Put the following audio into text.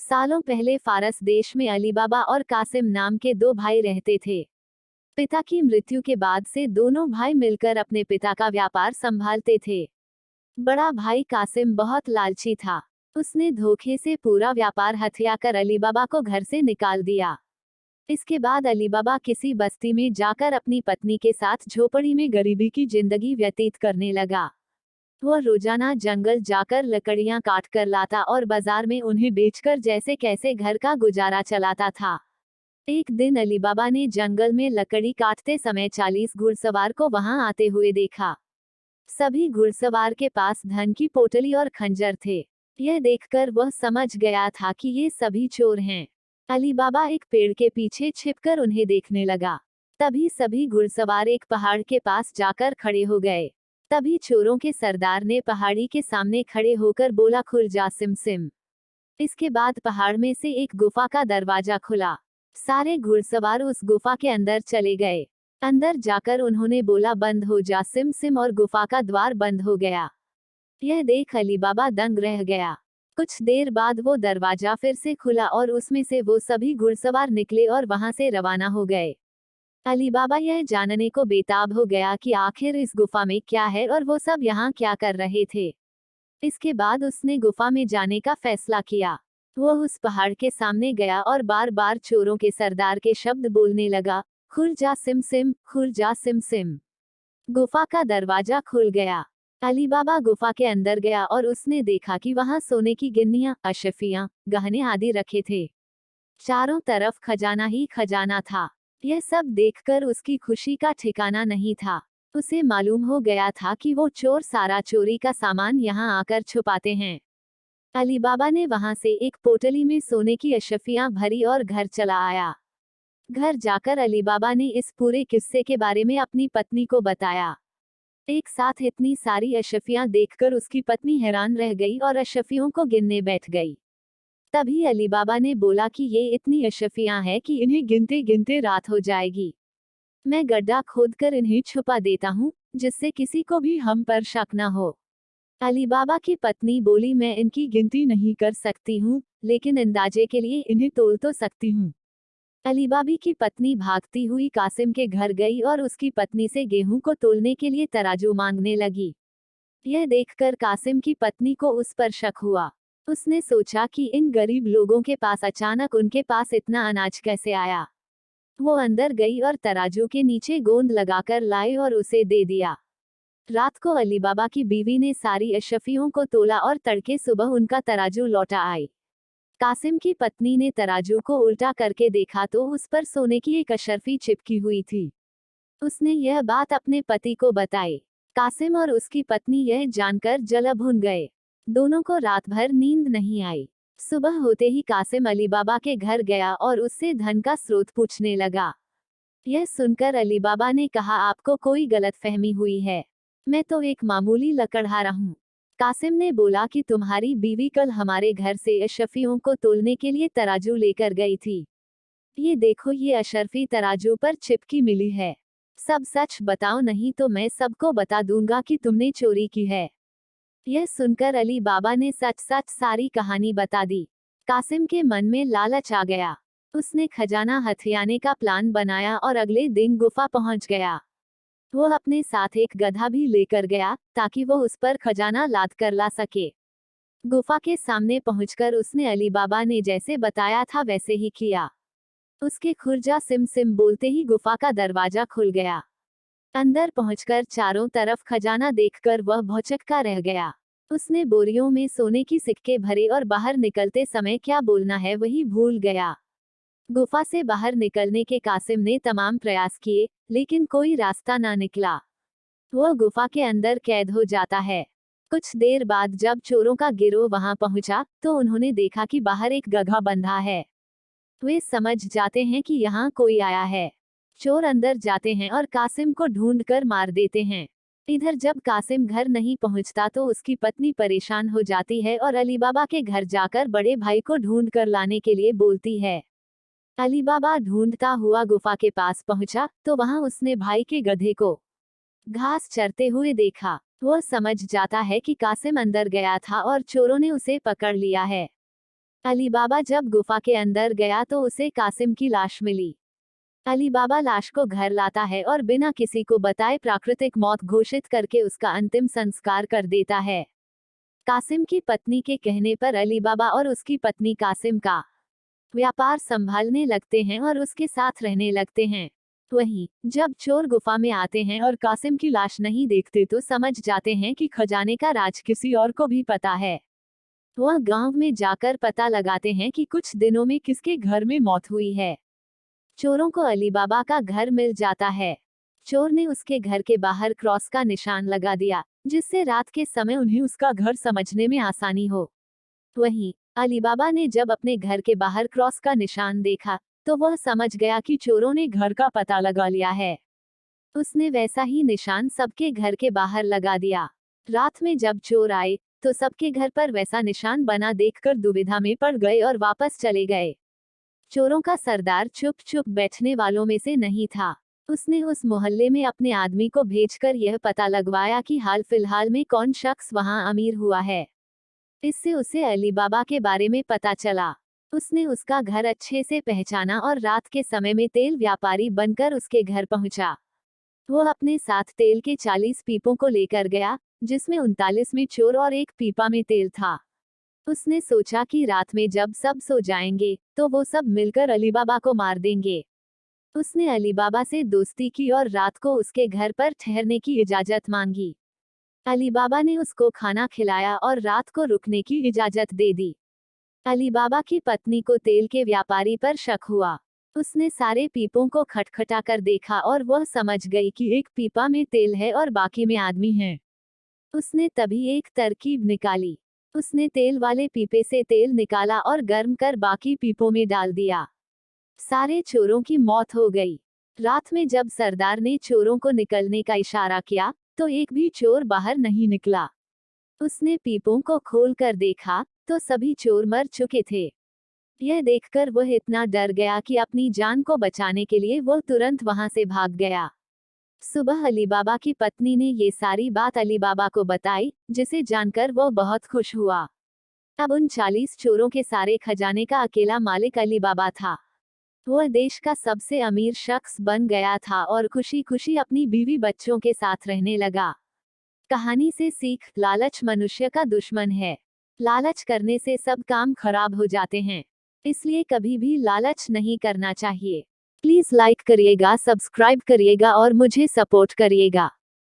सालों पहले फारस देश में अली बाबा और कासिम नाम के दो भाई रहते थे। पिता की मृत्यु के बाद से दोनों भाई मिलकर अपने पिता का व्यापार संभालते थे। बड़ा भाई कासिम बहुत लालची था। उसने धोखे से पूरा व्यापार हथियाकर अली बाबा को घर से निकाल दिया। इसके बाद अली बाबा किसी बस्ती में जाकर अपनी पत्नी के साथ झोपड़ी में गरीबी की जिंदगी व्यतीत करने लगा। वह रोजाना जंगल जाकर लकड़ियां काट कर लाता और बाजार में उन्हें बेचकर जैसे कैसे घर का गुजारा चलाता था। एक दिन अली बाबा ने जंगल में लकड़ी काटते समय 40 घुड़सवार को वहां आते हुए देखा। सभी घुड़सवार के पास धन की पोटली और खंजर थे। यह देखकर वह समझ गया था कि ये सभी चोर हैं। अली बाबा एक पेड़ के पीछे छिपकर उन्हें देखने लगा। तभी सभी घुड़सवार एक पहाड़ के पास जाकर खड़े हो गए। तभी चोरों के सरदार ने पहाड़ी के सामने खड़े होकर बोला, खुल जा सिम सिम। इसके बाद पहाड़ में से एक गुफा का दरवाजा खुला। सारे घुड़सवार उस गुफा के अंदर चले गए। अंदर जाकर उन्होंने बोला, बंद हो जा सिम सिम, और गुफा का द्वार बंद हो गया। यह देख अली बाबा दंग रह गया। कुछ देर बाद वो दरवाजा फिर से खुला और उसमें से वो सभी घुड़सवार निकले और वहां से रवाना हो गए। अली बाबा यह जानने को बेताब हो गया कि आखिर इस गुफा में क्या है और वो सब यहाँ क्या कर रहे थे। इसके बाद उसने गुफा में जाने का फैसला किया। वो उस पहाड़ के सामने गया और बार बार चोरों के सरदार के शब्द बोलने लगा, खुल जा सिम सिम, खुल जा सिम सिम। गुफा का दरवाजा खुल गया। अली बाबा गुफा के अंदर गया और उसने देखा कि वहां सोने की गिन्नियां, अशफियां, गहने आदि रखे थे। चारों तरफ खजाना ही खजाना था। यह सब देखकर उसकी खुशी का ठिकाना नहीं था। उसे मालूम हो गया था कि वो चोर सारा चोरी का सामान यहाँ आकर छुपाते हैं। अली बाबा ने वहां से एक पोटली में सोने की अशफियां भरी और घर चला आया। घर जाकर अली बाबा ने इस पूरे किस्से के बारे में अपनी पत्नी को बताया। एक साथ इतनी सारी अशफियां देखकर उसकी पत्नी हैरान रह गई और अशफियों को गिनने बैठ गई। तभी अली बाबा ने बोला कि ये इतनी अशफियां हैं कि इन्हें गिनते गिनते रात हो जाएगी। मैं गड्ढा खोदकर इन्हें छुपा देता हूँ, जिससे किसी को भी हम पर शक न हो। अली बाबा की पत्नी बोली, मैं इनकी गिनती नहीं कर सकती हूँ, लेकिन अंदाजे के लिए इन्हें तोल तो सकती हूँ। अली बाबी की पत्नी भागती हुई कासिम के घर गई और उसकी पत्नी से गेहूं को तोलने के लिए तराजू मांगने लगी। यह देखकर कासिम की पत्नी को उस पर शक हुआ। उसने सोचा कि इन गरीब लोगों के पास अचानक उनके पास इतना अनाज कैसे आया। वो अंदर गई और तराजू के नीचे गोंद लगाकर लाई और उसे दे दिया। रात को अली बाबा की बीवी ने सारी अशफियों को तोला और तड़के सुबह उनका तराजू लौटा आई। कासिम की पत्नी ने तराजू को उल्टा करके देखा तो उस पर सोने की एक अशर्फी चिपकी हुई थी। उसने यह बात अपने पति को बताई। कासिम और उसकी पत्नी यह जानकर जल भुन गए। दोनों को रात भर नींद नहीं आई। सुबह होते ही कासिम अली बाबा के घर गया और उससे धन का स्रोत पूछने लगा। यह सुनकर अली बाबा ने कहा, आपको कोई गलतफहमी हुई है। मैं तो एक मामूली लकड़हारा हूँ। कासिम ने बोला कि तुम्हारी बीवी कल हमारे घर से अशफियों को तोलने के लिए तराजू लेकर गई थी। ये देखो, ये अशर्फी तराजू पर चिपकी मिली है। सब सच बताओ, नहीं तो मैं सबको बता दूंगा कि तुमने चोरी की है। यह सुनकर अली बाबा ने सच सच सारी कहानी बता दी। कासिम के मन में लालच आ गया। उसने खजाना हथियाने का प्लान बनाया और अगले दिन गुफा पहुंच गया। वो अपने साथ एक गधा भी लेकर गया ताकि वो उस पर खजाना लाद कर ला सके। गुफा के सामने पहुंचकर उसने अली बाबा ने जैसे बताया था वैसे ही किया। उसके खुर्जा सिम सिम बोलते ही गुफा का दरवाजा खुल गया। अंदर पहुंचकर चारों तरफ खजाना देखकर वह भौचक्का रह गया। उसने बोरियों में सोने की सिक्के भरे और बाहर निकलते समय क्या बोलना है वही भूल गया। गुफा से बाहर निकलने के कासिम ने तमाम प्रयास किए, लेकिन कोई रास्ता ना निकला। वह गुफा के अंदर कैद हो जाता है। कुछ देर बाद जब चोरों का गिरोह वहां पहुंचा तो उन्होंने देखा कि बाहर एक गधा बंधा है। वे समझ जाते हैं कि यहाँ कोई आया है। चोर अंदर जाते हैं और कासिम को ढूंढकर मार देते हैं। इधर जब कासिम घर नहीं पहुंचता तो उसकी पत्नी परेशान हो जाती है और अली बाबा के घर जाकर बड़े भाई को ढूंढ कर लाने के लिए बोलती है। अली बाबा ढूंढता हुआ गुफा के पास पहुंचा तो वहां उसने भाई के गधे को घास चरते हुए देखा। वह समझ जाता है कि कासिम अंदर गया था और चोरों ने उसे पकड़ लिया है। अली बाबा जब गुफा के अंदर गया तो उसे कासिम की लाश मिली। अली बाबा लाश को घर लाता है और बिना किसी को बताए प्राकृतिक मौत घोषित करके उसका अंतिम संस्कार कर देता है। कासिम की पत्नी के कहने पर अली बाबा और उसकी पत्नी कासिम का व्यापार संभालने लगते हैं और उसके साथ रहने लगते हैं। वहीं जब चोर गुफा में आते हैं और कासिम की लाश नहीं देखते तो समझ जाते हैं कि खजाने का राज किसी और को भी पता है। वह गांव में जाकर पता लगाते हैं कि कुछ दिनों में किसके घर में मौत हुई है। चोरों को अली बाबा का घर मिल जाता है। चोर ने उसके घर के बाहर क्रॉस का निशान लगा दिया, जिससे रात के समय उन्हें उसका घर समझने में आसानी हो। वहीं अली बाबा ने जब अपने घर के बाहर क्रॉस का निशान देखा तो वह समझ गया कि चोरों ने घर का पता लगा लिया है। उसने वैसा ही निशान सबके घर के बाहर लगा दिया। रात में जब चोर आए तो सबके घर पर वैसा निशान बना देखकर दुविधा में पड़ गए और वापस चले गए। चोरों का सरदार चुप चुप बैठने वालों में से नहीं था। उसने उस मोहल्ले में अपने आदमी को भेजकर यह पता लगवाया कि हाल फिलहाल में कौन शख्स वहां अमीर हुआ है। इससे उसे अली बाबा के बारे में पता चला। उसने उसका घर अच्छे से पहचाना और रात के समय में तेल व्यापारी बनकर उसके घर पहुंचा। वो अपने साथ तेल के 40 पीपों को लेकर गया, जिसमें 39 में चोर और एक पीपा में तेल था। उसने सोचा कि रात में जब सब सो जाएंगे तो वो सब मिलकर अली बाबा को मार देंगे। उसने अली बाबा से दोस्ती की और रात को उसके घर पर ठहरने की इजाजत मांगी। अली बाबा ने उसको खाना खिलाया और रात को रुकने की इजाजत दे दी। अली बाबा की पत्नी को तेल के व्यापारी पर शक हुआ। उसने सारे पीपों को खटखटा कर देखा और वह समझ गई कि एक पीपा में तेल है और बाकी में आदमी है। उसने तभी एक तरकीब निकाली। उसने तेल वाले पीपे से तेल निकाला और गर्म कर बाकी पीपों में डाल दिया। सारे चोरों की मौत हो गई। रात में जब सरदार ने चोरों को निकलने का इशारा किया तो एक भी चोर बाहर नहीं निकला। उसने पीपों को खोल कर देखा तो सभी चोर मर चुके थे। यह देखकर वह इतना डर गया कि अपनी जान को बचाने के लिए वह तुरंत वहां से भाग गया। सुबह अली बाबा की पत्नी ने ये सारी बात अली बाबा को बताई, जिसे जानकर वह बहुत खुश हुआ। अब उन 40 चोरों के सारे खजाने का अकेला मालिक अली बाबा था। वह देश का सबसे अमीर शख्स बन गया था और खुशी खुशी अपनी बीवी बच्चों के साथ रहने लगा। कहानी से सीख: लालच मनुष्य का दुश्मन है। लालच करने से सब काम खराब हो जाते हैं। इसलिए कभी भी लालच नहीं करना चाहिए। प्लीज लाइक करिएगा, सब्सक्राइब करिएगा और मुझे सपोर्ट करिएगा।